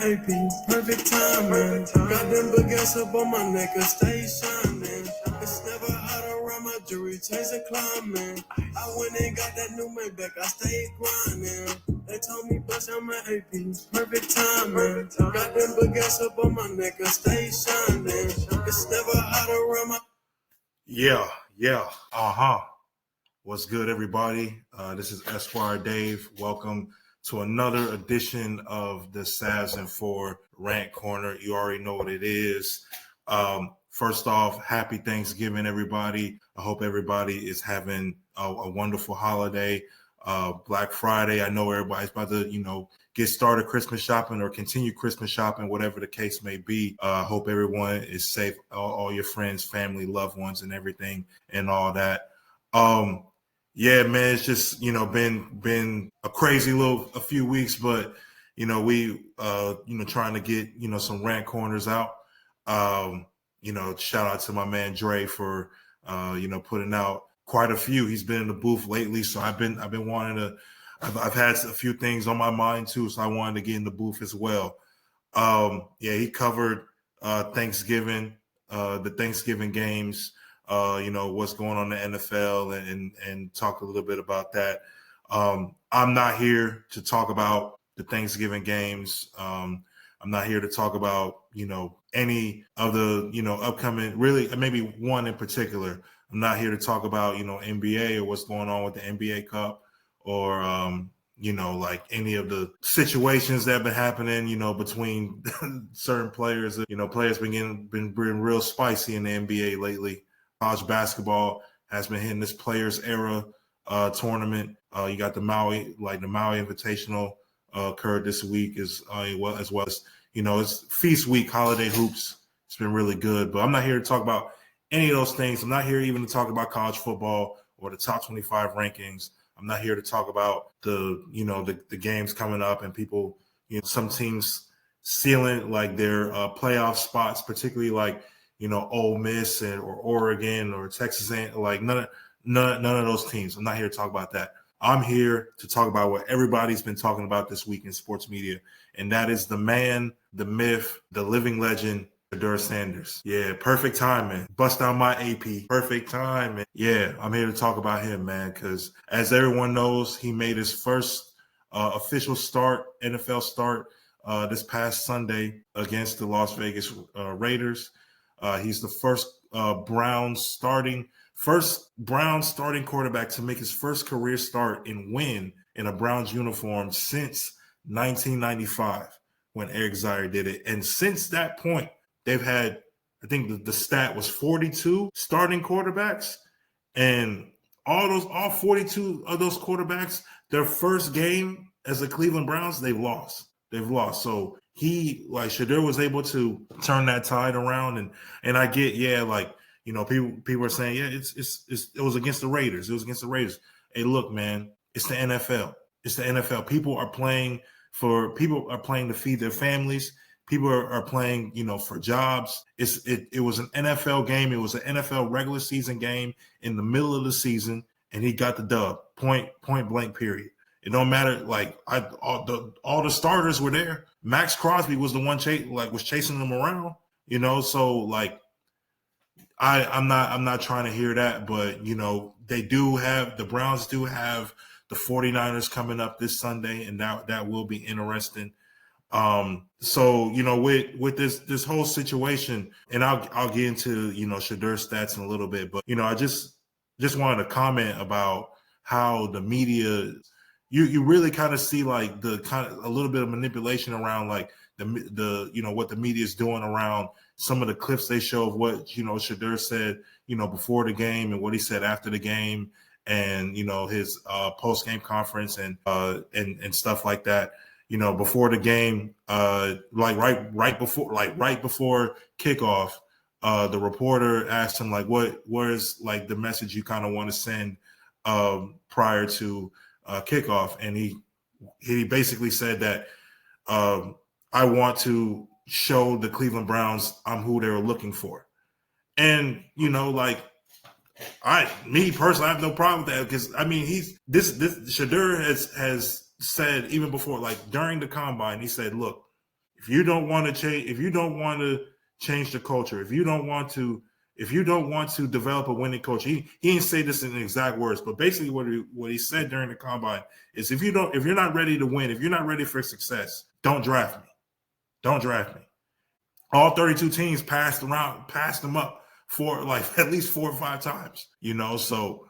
AP, perfect timing. Got them baguettes up on my neck, I stay shining. It's never hot around my jewelry, chasing climbing. I went and got that new Maybach, I stayed grinding. They told me, bust out my AP, perfect timing. Got them baguettes up on my neck, I stay shining. It's never hot around my... Yeah. What's good, everybody? This is Esquire Dave. Welcome to another edition of the Savs and 4 Rant Corner. You already know what it is. First off, happy Thanksgiving, everybody. I hope everybody is having a wonderful holiday. Black Friday, I know everybody's about to, get started Christmas shopping or continue Christmas shopping, whatever the case may be. Hope everyone is safe, all your friends, family, loved ones, and everything and all that. Yeah, man, it's just, been a crazy a few weeks, but, we, trying to get, some rant corners out. Shout out to my man Dre for, putting out quite a few. He's been in the booth lately, so I've been wanting to. I've had a few things on my mind too, so I wanted to get in the booth as well. He covered Thanksgiving, the Thanksgiving games. What's going on in the NFL and talk a little bit about that. I'm not here to talk about the Thanksgiving games. I'm not here to talk about any of the upcoming, really maybe one in particular. I'm not here to talk about NBA or what's going on with the NBA Cup or like any of the situations that have been happening between certain players. Players been real spicy in the NBA lately. College basketball has been hitting this Players Era tournament. You got the Maui Invitational occurred this week as well as it's feast week, holiday hoops. It's been really good, but I'm not here to talk about any of those things. I'm not here even to talk about college football or the top 25 rankings. I'm not here to talk about the games coming up and people, some teams sealing like their playoff spots, particularly like Ole Miss or Oregon or Texas, like none of those teams. I'm not here to talk about that. I'm here to talk about what everybody's been talking about this week in sports media, and that is the man, the myth, the living legend, Shedeur Sanders. Yeah, perfect timing. Bust out my AP. Perfect timing. Yeah, I'm here to talk about him, man, because as everyone knows, he made his first official NFL start this past Sunday against the Las Vegas Raiders. He's the first Browns starting quarterback to make his first career start and win in a Browns uniform since 1995 when Eric Zaire did it. And since that point, they've had, I think the stat was 42 starting quarterbacks, and all 42 of those quarterbacks, their first game as the Cleveland Browns, they've lost. So Shedeur was able to turn that tide around, and I get, people are saying, it was against the Raiders. It was against the Raiders. Hey, look, man, it's the NFL. It's the NFL. People are playing to feed their families. People are playing, for jobs. It was an NFL game. It was an NFL regular season game in the middle of the season, and he got the dub. Point blank, period. It don't matter. Like all the starters were there. Max Crosby was the one chasing them around. So like I'm not trying to hear that, but the Browns do have the 49ers coming up this Sunday, and that will be interesting. So with this whole situation, and I'll get into Shedeur's stats in a little bit, but I just wanted to comment about how the media, you really kind of see like the kind of a little bit of manipulation around like the what the media is doing around some of the clips they show of what Shedeur said before the game and what he said after the game, and his post game conference and stuff like that. Before the game, right before kickoff, the reporter asked him where's like the message you kind of want to send prior to kickoff, and he basically said that I want to show the Cleveland Browns I'm who they were looking for, and me personally, I have no problem with that, because I mean Shedeur has said even before, like during the combine, he said, look, If you don't want to change, the culture, if you don't want to develop a winning culture, he didn't say this in exact words, but basically what he said during the combine is if you're not ready to win, if you're not ready for success, don't draft me. Don't draft me. All 32 teams passed them up for like at least 4 or 5 times, So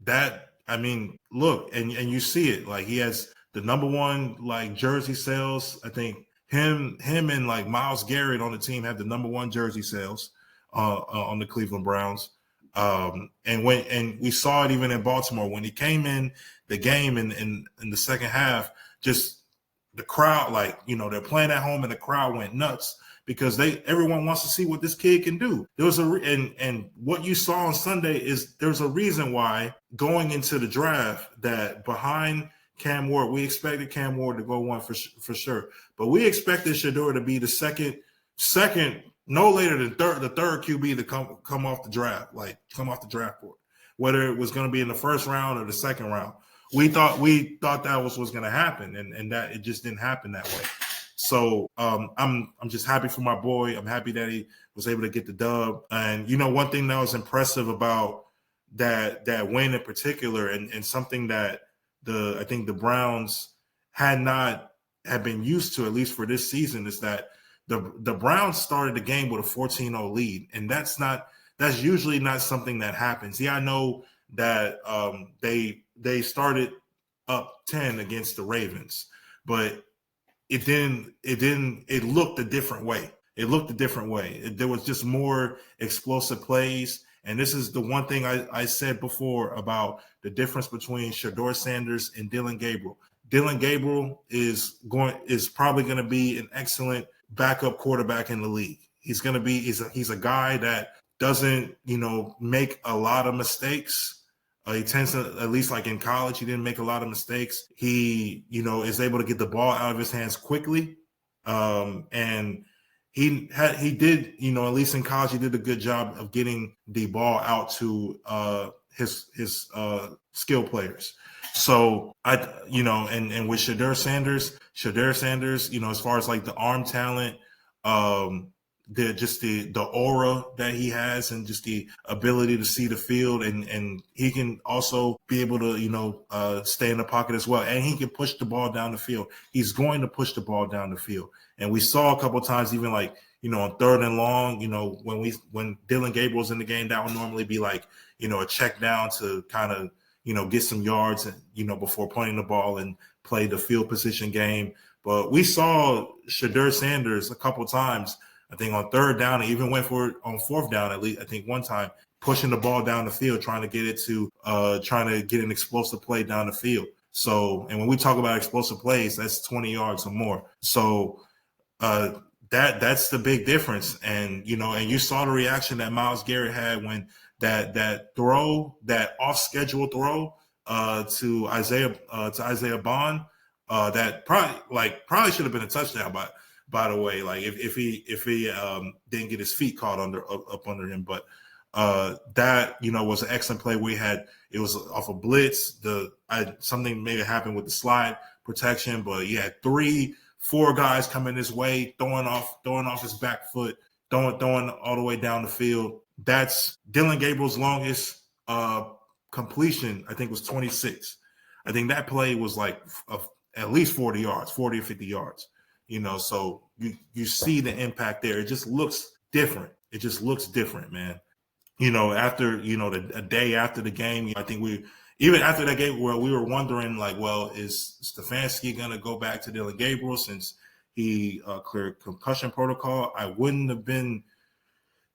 that, I mean, look, and you see it, like he has the number one like jersey sales. I think him and like Myles Garrett on the team have the number one jersey sales on the Cleveland Browns. And we saw it even in Baltimore when he came in the game in the second half, just the crowd, like, they're playing at home and the crowd went nuts because everyone wants to see what this kid can do. There was and what you saw on Sunday is there's a reason why going into the draft that behind Cam Ward, we expected Cam Ward to go one for sure, but we expected Shedeur to be the second, no later than the third QB to come off the draft, board, whether it was going to be in the first round or the second round. We thought that was going to happen, and that it just didn't happen that way. So I'm just happy for my boy. I'm happy that he was able to get the dub. And one thing that was impressive about that win in particular, and something that I think the Browns had been used to, at least for this season, is that the Browns started the game with a 14-0 lead, and that's usually not something that happens. Yeah, I know that they started up 10 against the Ravens, but it looked a different way. There was just more explosive plays. And this is the one thing I said before about the difference between Shedeur Sanders and Dillon Gabriel. Dillon Gabriel is probably going to be an excellent backup quarterback in the league. He's a guy that doesn't, make a lot of mistakes. He tends to, at least like in college, he didn't make a lot of mistakes. He, is able to get the ball out of his hands quickly. And he did, at least in college, he did a good job of getting the ball out to his skill players. So and with Shedeur Sanders, as far as like the arm talent, the aura that he has, and just the ability to see the field, and he can also be able to stay in the pocket as well, and he can push the ball down the field. He's going to push the ball down the field, and we saw a couple of times even like on 3rd and long, when Dillon Gabriel's in the game, that would normally be like a check down to kind of get some yards, before pointing the ball and play the field position game. But we saw Shedeur Sanders a couple of times, I think on 3rd down, and even went for it on 4th down, at least I think one time, pushing the ball down the field, trying to get an explosive play down the field. So, and when we talk about explosive plays, that's 20 yards or more. So that's the big difference. And and you saw the reaction that Myles Garrett had when that off schedule throw to Isaiah Bond, that probably should have been a touchdown, by the way, like if he didn't get his feet caught up under him. But that was an excellent play. It was off a blitz. Something maybe happened with the slide protection, but he had 3-4 guys coming his way, throwing off his back foot, throwing all the way down the field. That's Dillon Gabriel's longest completion, I think, was 26. I think that play was like at least 40 yards, 40 or 50 yards. So you see the impact there. It just looks different. It just looks different, man. After, a day after the game, I think even after that game, where we were wondering, like, well, is Stefanski going to go back to Dillon Gabriel since he cleared concussion protocol? I wouldn't have been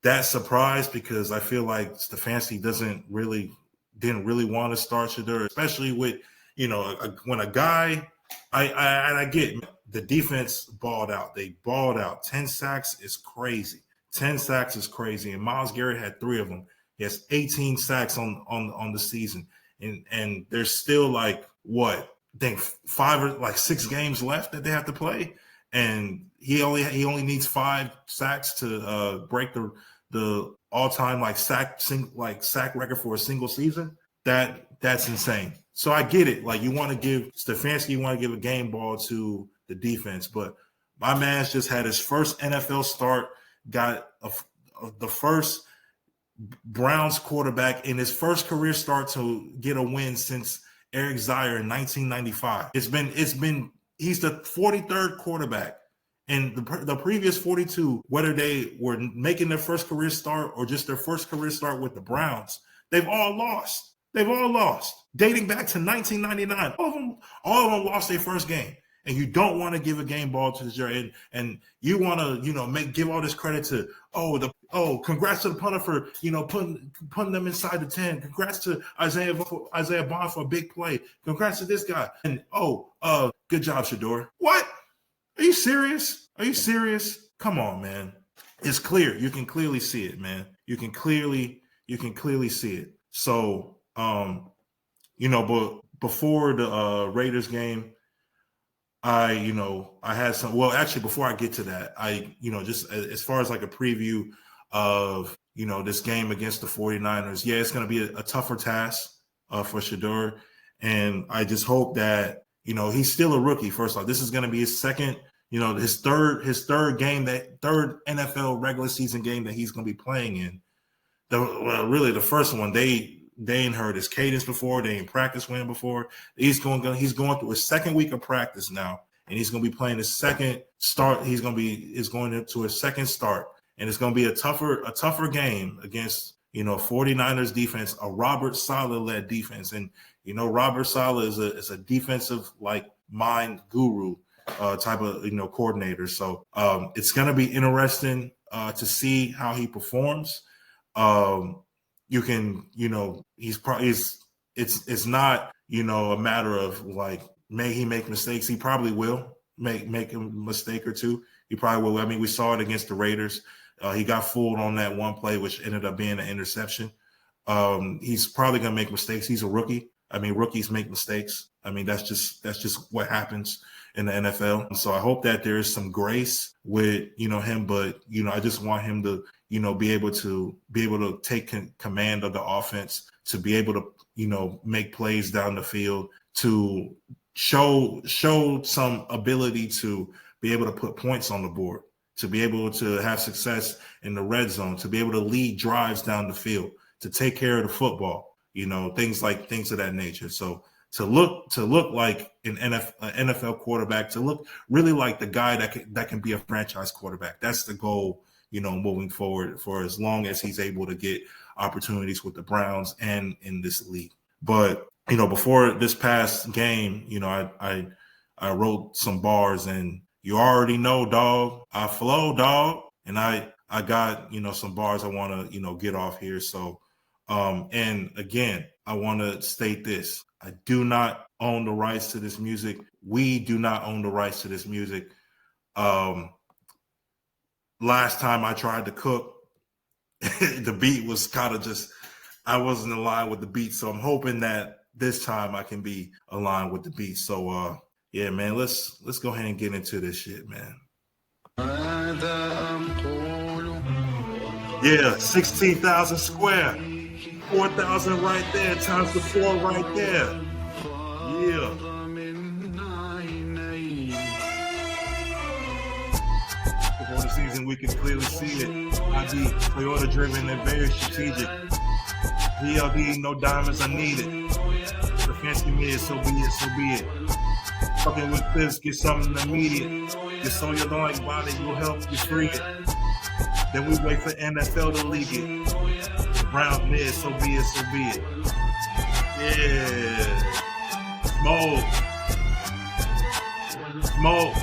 that surprised, because I feel like Stefanski didn't really want to start Shedeur, especially with, when a guy, I get the defense balled out. They balled out. 10 sacks is crazy. 10 sacks is crazy. And Myles Garrett had 3 of them. He has 18 sacks on the season. And there's still like, I think 5 or like 6 games left that they have to play. And he only needs 5 sacks to break the all-time sack record for a single season. That's insane. So I get it. Like, you want to give Stefanski, a game ball to the defense. But my man's just had his first NFL start, got the first Browns quarterback in his first career start to get a win since Eric Zier in 1995. He's the 43rd quarterback. And the previous 42, whether they were making their first career start or just their first career start with the Browns, they've all lost. Dating back to 1999. All of them lost their first game. And you don't want to give a game ball to the jury. And you want to, give all this credit to, congrats to the punter for, putting them inside the 10. Congrats to Isaiah Bond for a big play. Congrats to this guy. And, good job, Shedeur. What? Are you serious? Come on, man. It's clear. You can clearly see it, man. You can clearly see it. So, but before the Raiders game, I had some, before I get to that, just as far as like a preview of, this game against the 49ers, it's going to be a tougher task for Shedeur. And I just hope that, he's still a rookie. First off, this is going to be his second, his third game, that third NFL regular season game that he's going to be playing in. The first one, they ain't heard his cadence before. They ain't practiced with him before. He's going through his second week of practice now, and he's going to be playing his second start. He's going into his second start, and it's going to be a tougher game against 49ers defense, a Robert Saleh led defense, and Robert Saleh is a defensive like mind guru type of coordinator. So it's going to be interesting to see how he performs. You can, it's not, a matter of like, may he make mistakes? He probably will make a mistake or two. He probably will. I mean, we saw it against the Raiders. He got fooled on that one play, which ended up being an interception. He's probably going to make mistakes. He's a rookie. I mean, rookies make mistakes. I mean, that's just what happens in the NFL. So I hope that there is some grace with, him, but, I just want him to, be able to take command of the offense, to be able to, make plays down the field, to show some ability to be able to put points on the board, to be able to have success in the red zone, to be able to lead drives down the field, to take care of the football, things of that nature. So to look like an NFL quarterback, to look really like the guy that can be a franchise quarterback. That's the goal, moving forward for as long as he's able to get opportunities with the Browns and in this league. But, before this past game, I wrote some bars, and you already know, dog, I flow, dog. And I got, some bars I want to, get off here. So, and again, I want to state this. I do not own the rights to this music. We do not own the rights to this music. Last time I tried to cook, the beat was kind of I wasn't aligned with the beat. So I'm hoping that this time I can be aligned with the beat. So, yeah, man, let's go ahead and get into this shit, man. Yeah, 16,000 square. 4,000 right there times the 4 right there. Yeah. Before the season, we can clearly see it. I be Toyota driven and very strategic. VLD, no diamonds are needed. The fancy mid, so be it. Fucking with this, get something immediate. Just so you don't like body, will help you free it. Then we wait for NFL to leak it. Round mid, so be it. Yeah. Smoke.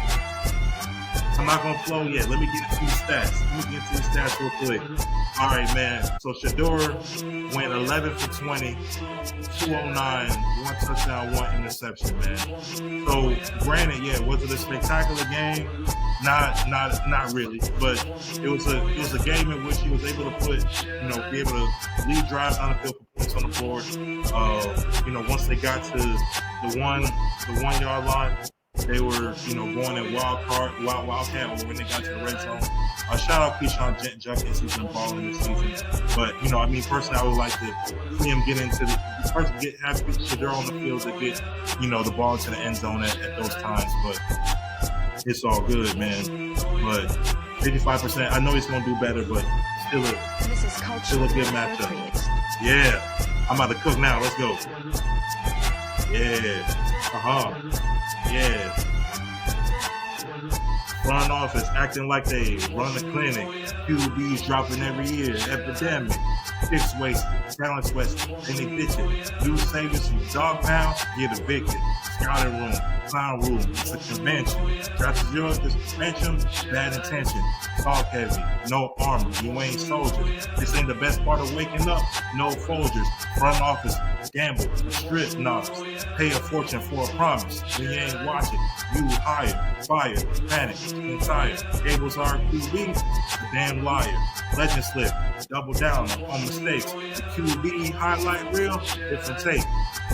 I'm not going to flow yet. Let me get into the stats real quick. All right, man. So Shedeur went 11 for 20, 209, 1 touchdown, 1 interception, man. So granted, was it a spectacular game? Not really, but it was a game in which he was able to put, be able to lead drives on the field for points on the board. Once they got to the 1 yard line, they were, going in wildcat, or when they got to the red zone. Shout out Keyshawn Jenkins, who's been balling this season. But, personally, I would like to see him get into have Shedeur on the field to get, the ball to the end zone at those times. But it's all good, man. But 55%, I know he's gonna do better, but still a good matchup. Yeah, I'm about to cook now. Let's go. Yeah. Yeah. Front office acting like they run a clinic. QBs dropping every year. Epidemic. Picks wasted. Talents wasted. Then they ditch it. New savings from dog pound. Get evicted. Scouting room. Clown room. It's a convention. Draft is yours. This convention. Bad intention. Talk heavy. No armor. You ain't soldier. This ain't the best part of waking up. No Folgers. Front office. Gamble. Strip knobs. Pay a fortune for a promise. When you ain't watching. You hire. Fire. Panic. Entire. Gables are QB. A damn liar. Legend slip. Double down on mistakes. The QB highlight reel. Different take.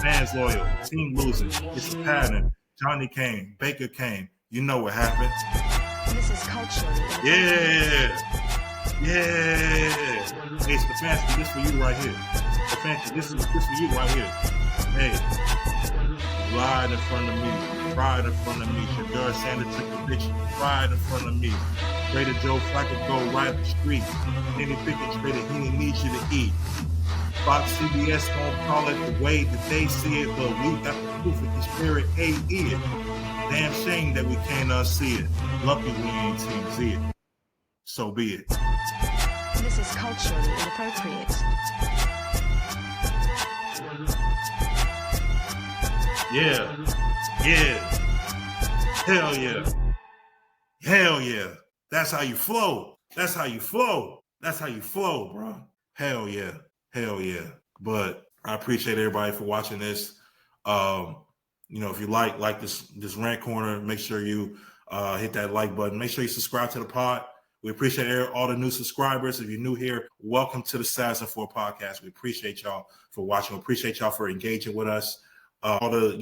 Fans loyal. Team losing. It's a pattern. Johnny came. Baker came. You know what happened. This is culture. Yeah. Hey, Stefanski, this for you right here. Stefanski, this for you right here. Hey, ride in front of me. Ride in front of me. Shedeur Sanders took the picture. Ride in front of me. Greater Joe Flacco go right up the street. Any Pickett traded, he didn't need you to eat. Fox CBS gonna call it the way that they see it, but we got the proof of the spirit ain't it. Damn shame that we can't unsee it. Lucky we ain't Team Z it. So be it. This is culturally inappropriate. Yeah. Hell yeah. That's how you flow. That's how you flow, bro. Hell yeah. But I appreciate everybody for watching this. If you like this Rant Corner, make sure you hit that like button. Make sure you subscribe to the pod. We appreciate all the new subscribers. If you're new here, welcome to the Sass and 4 podcast. We appreciate y'all for watching. We appreciate y'all for engaging with us. All the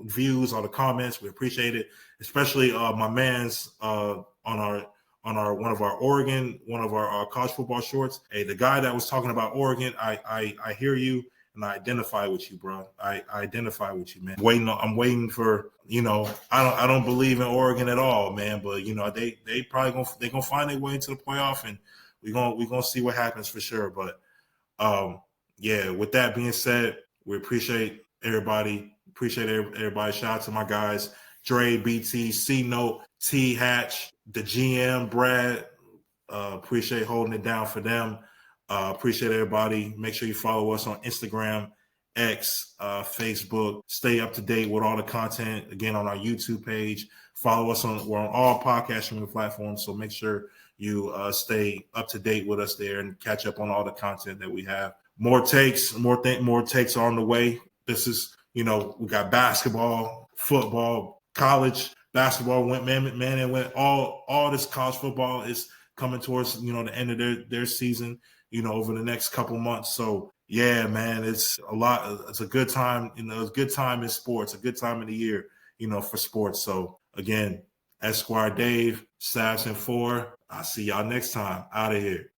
views, all the comments, we appreciate it. Especially my man's on our one of our college football shorts. Hey, the guy that was talking about Oregon, I hear you and I identify with you, bro. I identify with you, man. I'm waiting for, I don't believe in Oregon at all, man, but they probably gonna find their way into the playoff, and we're gonna see what happens for sure. But with that being said, we appreciate everybody. Shout out to my guys, Dre, BT, C Note, T Hatch, the GM, Brad. Appreciate holding it down for them. Appreciate everybody. Make sure you follow us on Instagram, X, Facebook. Stay up to date with all the content. Again, on our YouTube page. Follow us we're on all podcast streaming platforms. So make sure you stay up to date with us there and catch up on all the content that we have. More takes are on the way. This is, we got basketball, football, college basketball went all this college football is coming towards, the end of their season, over the next couple months. So yeah, man, it's a good time, it's a good time in sports, a good time of the year, for sports. So again, Esquire Dave, Sass and 4. I'll see y'all next time. Out of here.